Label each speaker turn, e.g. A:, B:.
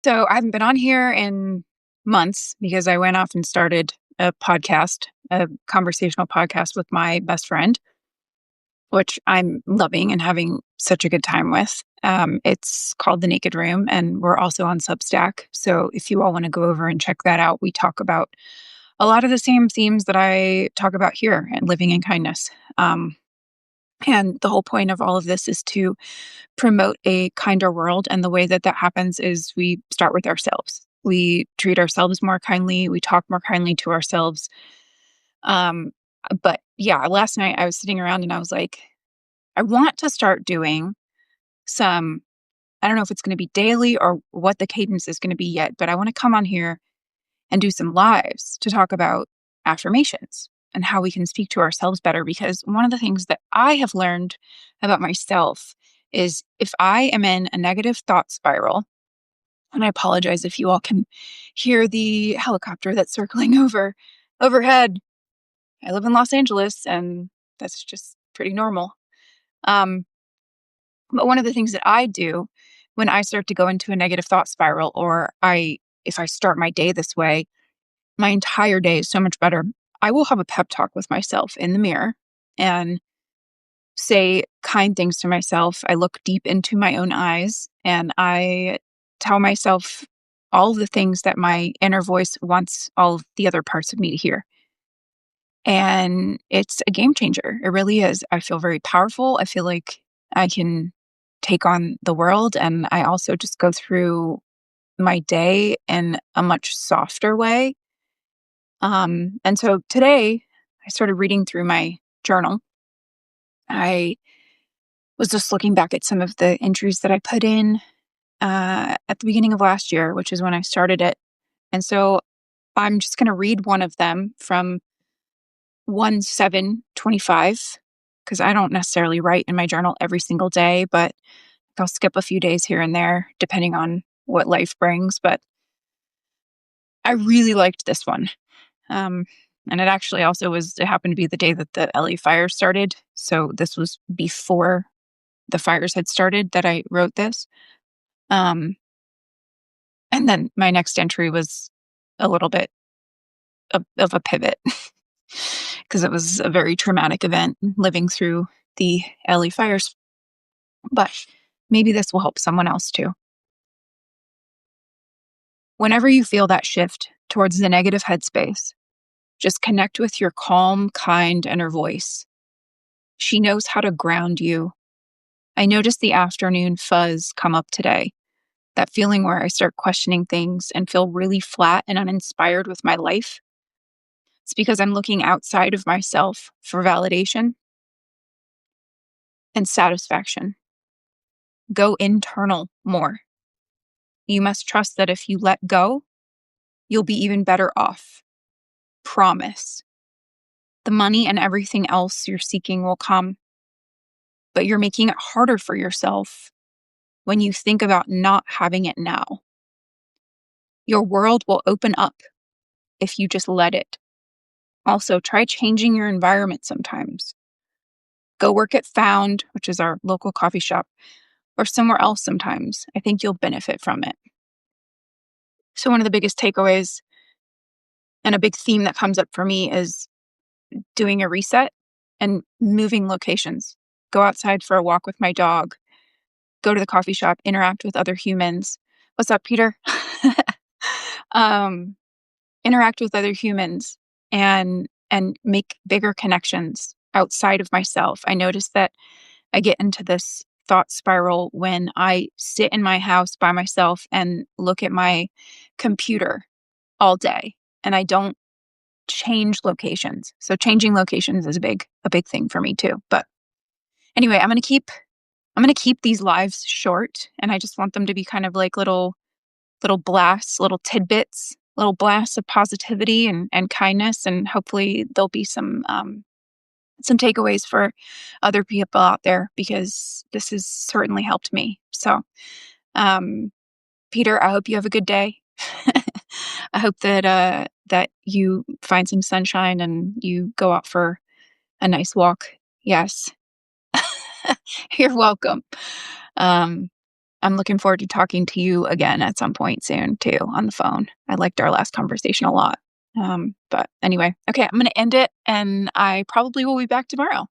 A: So I haven't been on here in months because I went off and started a podcast, a conversational podcast with my best friend, which I'm loving and having such a good time with. It's called The Naked Room, and we're also on Substack. So if you all want to go over and check that out, we talk about a lot of the same themes that I talk about here and living in kindness. And the whole point of all of this is to promote a kinder world. And the way that that happens is we start with ourselves. We treat ourselves more kindly. We talk more kindly to ourselves. Um, but yeah, last night I was sitting around and I was like, I want to start doing some, I don't know if it's going to be daily or what the cadence is going to be yet, but I want to come on here and do some lives to talk about affirmations and how we can speak to ourselves better. Because one of the things that I have learned about myself is if I am in a negative thought spiral, and I apologize if you all can hear the helicopter that's circling overhead. I live in Los Angeles and that's just pretty normal. Um, but one of the things that I do when I start to go into a negative thought spiral, if I start my day this way, my entire day is so much better. I will have a pep talk with myself in the mirror and say kind things to myself. I look deep into my own eyes and I tell myself all of the things that my inner voice wants all of the other parts of me to hear. And it's a game changer. It really is. I feel very powerful. I feel like I can take on the world. And I also just go through my day in a much softer way. And so today I started reading through my journal. I was just looking back at some of the entries that I put in at the beginning of last year, which is when I started it. And so I'm just going to read one of them from 1/7/25 because I don't necessarily write in my journal every single day, but I'll skip a few days here and there depending on what life brings. But I really liked this one. Um, and it actually also it happened to be the day that the LA fire started. So this was before the fires had started that I wrote this. Um, and then my next entry was a little bit of a pivot because it was a very traumatic event living through the LA fires. But maybe this will help someone else too. Whenever you feel that shift towards the negative headspace, just connect with your calm, kind inner voice. She knows how to ground you. I noticed the afternoon fuzz come up today. That feeling where I start questioning things and feel really flat and uninspired with my life. It's because I'm looking outside of myself for validation and satisfaction. Go internal more. You must trust that if you let go, you'll be even better off. Promise. The money and everything else you're seeking will come, but you're making it harder for yourself when you think about not having it now. Your world will open up if you just let it. Also, try changing your environment sometimes. Go work at Found, which is our local coffee shop, or somewhere else sometimes. I think you'll benefit from it. So one of the biggest takeaways and a big theme that comes up for me is doing a reset and moving locations. Go outside for a walk with my dog, go to the coffee shop, interact with other humans. What's up, Peter? um, Interact with other humans and make bigger connections outside of myself. I notice that I get into this thought spiral when I sit in my house by myself and look at my computer all day and I don't change locations. So changing locations is a big thing for me too. But anyway, I'm going to keep these lives short and I just want them to be kind of like little blasts, little tidbits, little blasts of positivity and kindness, and hopefully there'll be some takeaways for other people out there because this has certainly helped me. So, Peter, I hope you have a good day. I hope that you find some sunshine and you go out for a nice walk. Yes, you're welcome. Um, I'm looking forward to talking to you again at some point soon, too, on the phone. I liked our last conversation a lot. But anyway, okay, I'm going to end it and I probably will be back tomorrow.